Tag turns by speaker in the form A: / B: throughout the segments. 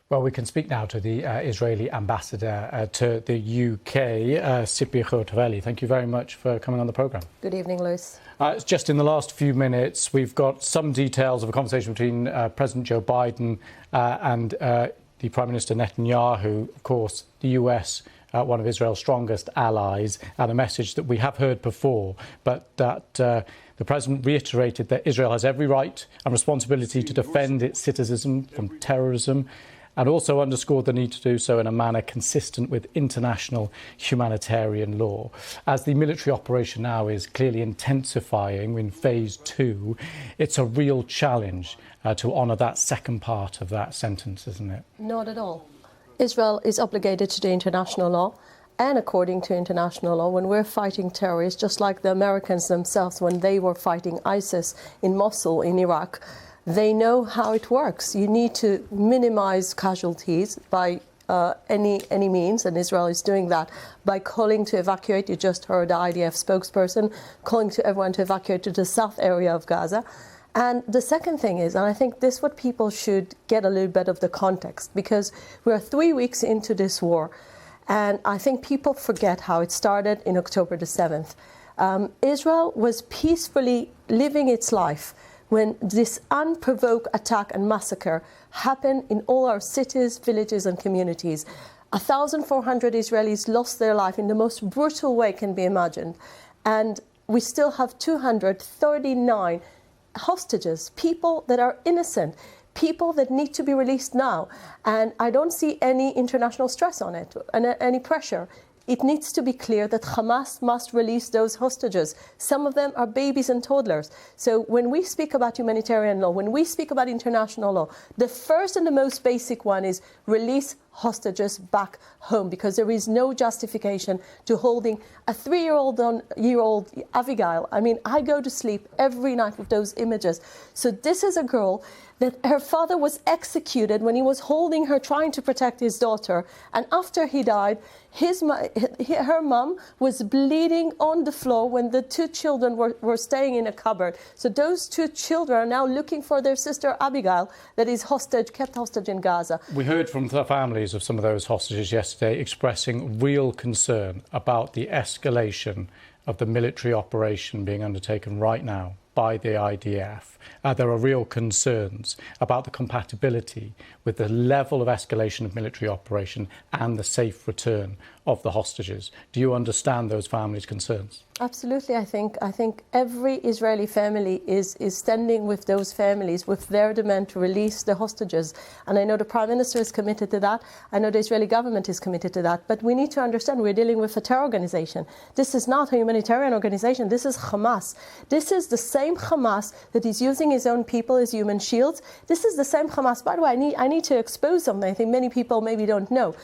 A: Well, we can speak now to the Israeli ambassador to the UK, Tzipi Hotovely. Thank you very much for coming on the programme.
B: Good evening, Lewis.
A: It's just in the last few minutes, we've got some details of a conversation between President Joe Biden and the Prime Minister Netanyahu. Of course, the US, one of Israel's strongest allies, and a message that we have heard before, but that the President reiterated that Israel has every right and responsibility to defend its citizens from terrorism, and also underscored the need to do so in a manner consistent with international humanitarian law. As the military operation now is clearly intensifying in phase 2, it's a real challenge to honour that second part of that sentence, isn't it?
B: Not at all. Israel is obligated to the international law, and according to international law, when we're fighting terrorists, just like the Americans themselves when they were fighting ISIS in Mosul in Iraq, they know how it works. You need to minimize casualties by any means, and Israel is doing that by calling to evacuate. You just heard the IDF spokesperson calling to everyone to evacuate to the south area of Gaza. And the second thing is, and I think this is what people should get a little bit of the context, because we are 3 weeks into this war, and I think people forget how it started in October the 7th. Israel was peacefully living its life when this unprovoked attack and massacre happened in all our cities, villages and communities. 1,400 Israelis lost their life in the most brutal way can be imagined. And we still have 239 hostages, people that are innocent, people that need to be released now. And I don't see any international stress on it, and any pressure. It needs to be clear that Hamas must release those hostages. Some of them are babies and toddlers. So when we speak about humanitarian law, when we speak about international law, the first and the most basic one is release hostages back home, because there is no justification to holding a 3-year-old Abigail. I mean, I go to sleep every night with those images. So this is a girl that her father was executed when he was holding her, trying to protect his daughter. And after he died, her mom was bleeding on the floor when the 2 children were staying in a cupboard. So those 2 children are now looking for their sister Abigail that is kept hostage in Gaza.
A: We heard from the families of some of those hostages yesterday expressing real concern about the escalation of the military operation being undertaken right now by the IDF. There are real concerns about the compatibility with the level of escalation of military operation and the safe return of the hostages. Do you understand those families' concerns?
B: Absolutely. I think every Israeli family is standing with those families with their demand to release the hostages. And I know the Prime Minister is committed to that. I know the Israeli government is committed to that. But we need to understand we're dealing with a terror organization. This is not a humanitarian organization. This is Hamas. This is the same Hamas that is using his own people as human shields. This is the same Hamas. By the way, I need to expose something I think many people maybe don't know.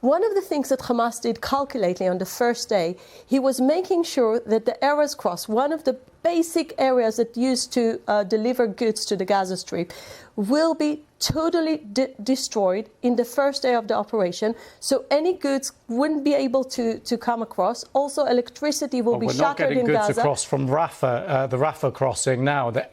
B: One of the things that Hamas did calculately on the first day, he was making sure that the Erez Cross, one of the basic areas that used to deliver goods to the Gaza Strip, will be totally destroyed in the first day of the operation. So any goods wouldn't be able to come across. Also, electricity will be shattered in Gaza.
A: We're not getting goods across from Rafah, the Rafah crossing now. The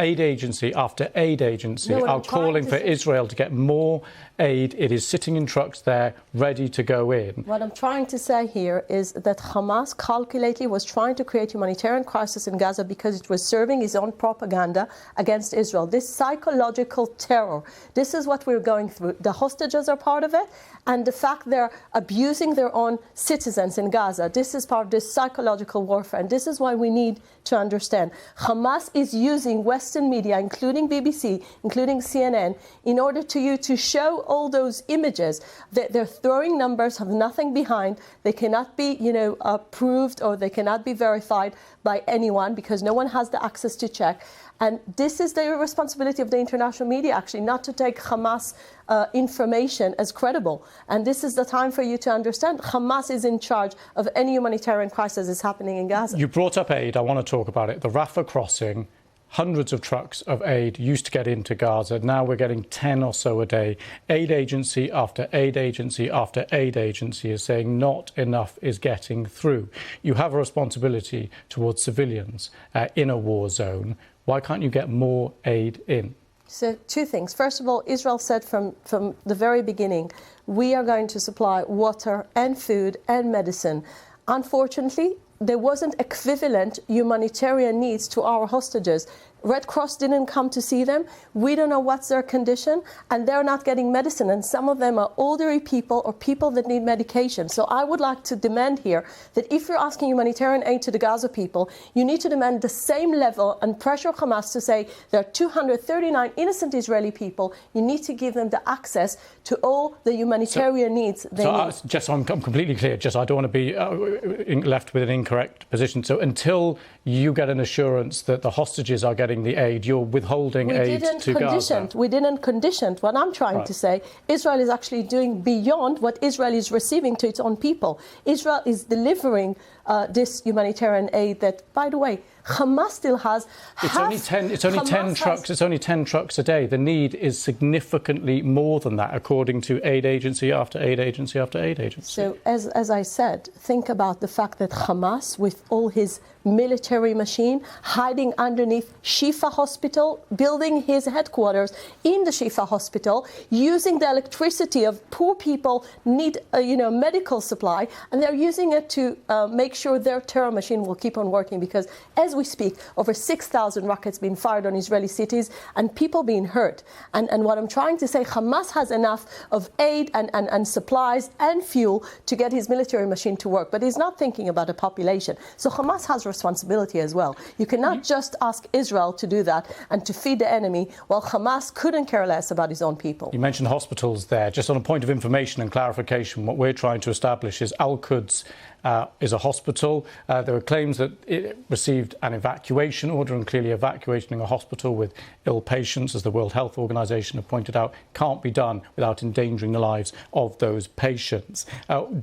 A: aid agency after aid agency are calling for Israel to get more aid. It is sitting in trucks there, ready to go in.
B: What I'm trying to say here is that Hamas calculatedly was trying to create humanitarian crisis in Gaza because it was serving its own propaganda against Israel. This psychological terror, this is what we're going through. The hostages are part of it, and the fact they're abusing their own citizens in Gaza, this is part of this psychological warfare, and this is why we need to understand. Hamas is using Western media, including BBC, including CNN, in order to show all those images that they're throwing numbers, have nothing behind. They cannot be, proved, or they cannot be verified by anyone because no one has the access to check. And this is the responsibility of the international media, actually, not to take Hamas information as credible. And this is the time for you to understand Hamas is in charge of any humanitarian crisis that's happening in Gaza.
A: You brought up aid. I want to talk about it. The Rafah crossing, hundreds of trucks of aid used to get into Gaza. Now we're getting 10 or so a day. Aid agency after aid agency after aid agency is saying not enough is getting through. You have a responsibility towards civilians in a war zone. Why can't you get more aid in?
B: So two things. First of all, Israel said from the very beginning, we are going to supply water and food and medicine. Unfortunately, there wasn't equivalent humanitarian needs to our hostages. Red Cross didn't come to see them. We don't know what's their condition, and they're not getting medicine. And some of them are elderly people or people that need medication. So I would like to demand here that if you're asking humanitarian aid to the Gaza people, you need to demand the same level and pressure Hamas to say there are 239 innocent Israeli people. You need to give them the access to all the humanitarian needs they need.
A: Just so I'm completely clear, just I don't want to be left with an incorrect position. So until you get an assurance that the hostages are getting the aid, you're withholding aid to Gaza.
B: We didn't condition. What I'm trying to say, Israel is actually doing beyond what Israel is receiving to its own people. Israel is delivering this humanitarian aid that, by the way, Hamas still has.
A: It's only 10 trucks. It's only 10 trucks a day. The need is significantly more than that, according to aid agency after aid agency after aid agency.
B: So, as I said, think about the fact that Hamas, with all his military machine, hiding underneath Shifa Hospital, building his headquarters in the Shifa Hospital, using the electricity of poor people need, medical supply, and they're using it to make sure their terror machine will keep on working. Because as we speak, over 6,000 rockets being fired on Israeli cities and people being hurt. And what I'm trying to say, Hamas has enough of aid and supplies and fuel to get his military machine to work, but he's not thinking about the population. So Hamas has responsibility as well. You cannot just ask Israel to do that and to feed the enemy while Hamas couldn't care less about his own people.
A: You mentioned hospitals there. Just on a point of information and clarification, what we're trying to establish is Al-Quds is a hospital. There were claims that it received an evacuation order, and clearly evacuating a hospital with ill patients, as the World Health Organization have pointed out, can't be done without endangering the lives of those patients.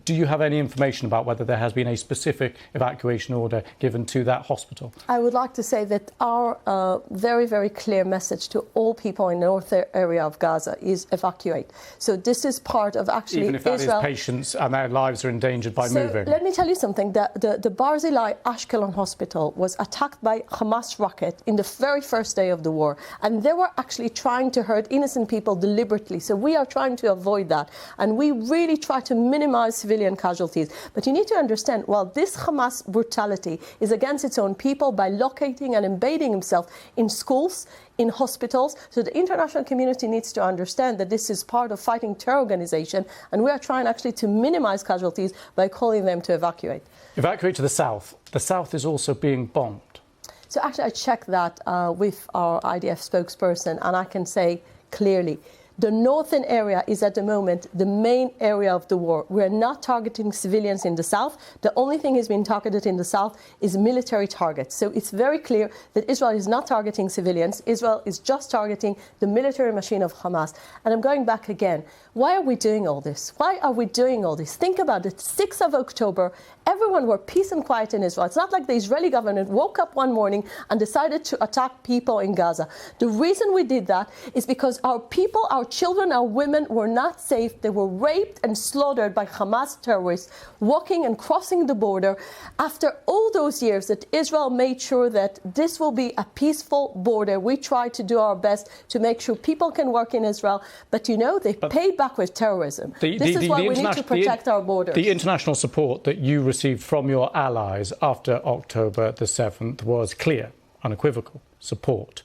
A: Do you have any information about whether there has been a specific evacuation order given to that hospital?
B: I would like to say that our very, very clear message to all people in the north area of Gaza is evacuate. So this is part of actually
A: even if that
B: Israel.
A: is patients and their lives are endangered by moving.
B: Let me tell you something. The Barzilai Ashkelon hospital was attacked by Hamas rocket in the very first day of the war, and they were actually trying to hurt innocent people deliberately. So we are trying to avoid that, and we really try to minimize civilian casualties. But you need to understand, while this Hamas brutality is against its own people by locating and embedding himself in schools, in hospitals, so the international community needs to understand that this is part of fighting terror organization, and we are trying actually to minimize casualties by calling them to evacuate.
A: Evacuate to the south. The south is also being bombed.
B: So actually I checked that with our IDF spokesperson, and I can say clearly, the northern area is at the moment the main area of the war. We're not targeting civilians in the south. The only thing has been targeted in the south is military targets. So it's very clear that Israel is not targeting civilians. Israel is just targeting the military machine of Hamas. And I'm going back again. Why are we doing all this? Why are we doing all this? Think about it. 6th of October, everyone were peace and quiet in Israel. It's not like the Israeli government woke up one morning and decided to attack people in Gaza. The reason we did that is because our people, our children, our women were not safe. They were raped and slaughtered by Hamas terrorists walking and crossing the border. After all those years that Israel made sure that this will be a peaceful border, we tried to do our best to make sure people can work in Israel. But they paid back with terrorism. This is why we need to protect our borders.
A: The international support that you received from your allies after October the 7th was clear, unequivocal support.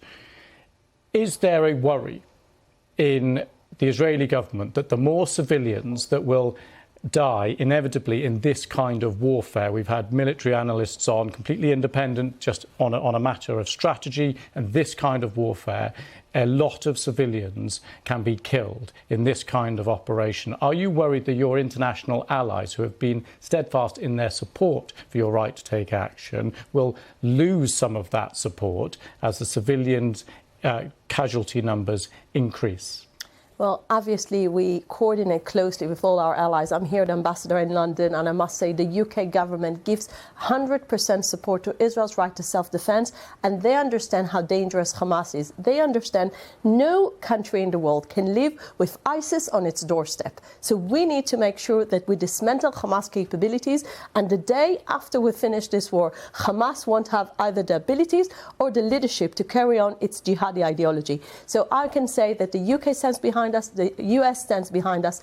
A: Is there a worry in the Israeli government that the more civilians that will die inevitably in this kind of warfare? We've had military analysts on, completely independent, just on a matter of strategy and this kind of warfare. A lot of civilians can be killed in this kind of operation. Are you worried that your international allies, who have been steadfast in their support for your right to take action, will lose some of that support as the civilians' casualty numbers increase?
B: Well, obviously, we coordinate closely with all our allies. I'm here, the ambassador in London, and I must say the UK government gives 100% support to Israel's right to self-defense, and they understand how dangerous Hamas is. They understand no country in the world can live with ISIS on its doorstep. So we need to make sure that we dismantle Hamas capabilities, and the day after we finish this war, Hamas won't have either the abilities or the leadership to carry on its jihadi ideology. So I can say that the UK stands behind us, the US stands behind us,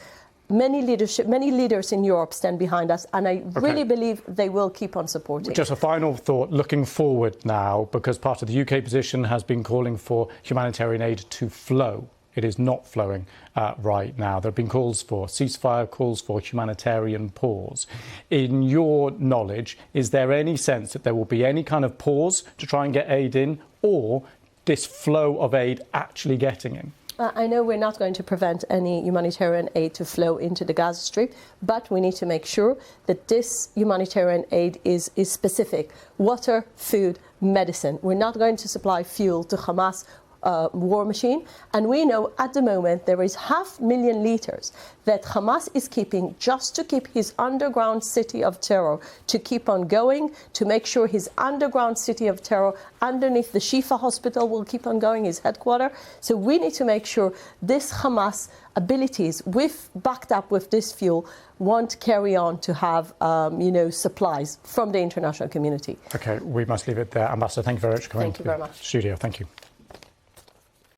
B: many leaders in Europe stand behind us, and I really believe they will keep on supporting.
A: Just a final thought, looking forward now, because part of the UK position has been calling for humanitarian aid to flow. It is not flowing right now. There have been calls for ceasefire, calls for humanitarian pause. In your knowledge, is there any sense that there will be any kind of pause to try and get aid in, or this flow of aid actually getting in?
B: I know we're not going to prevent any humanitarian aid to flow into the Gaza Strip, but we need to make sure that this humanitarian aid is specific. Water, food, medicine. We're not going to supply fuel to Hamas war machine, and we know at the moment there is 500,000 liters that Hamas is keeping just to keep his underground city of terror to keep on going, to make sure his underground city of terror underneath the Shifa hospital will keep on going, his headquarters. So we need to make sure this Hamas abilities, backed up with this fuel, won't carry on to have supplies from the international community.
A: Okay, we must leave it there. Ambassador, thank you very much for coming
B: to the
A: studio. Thank you.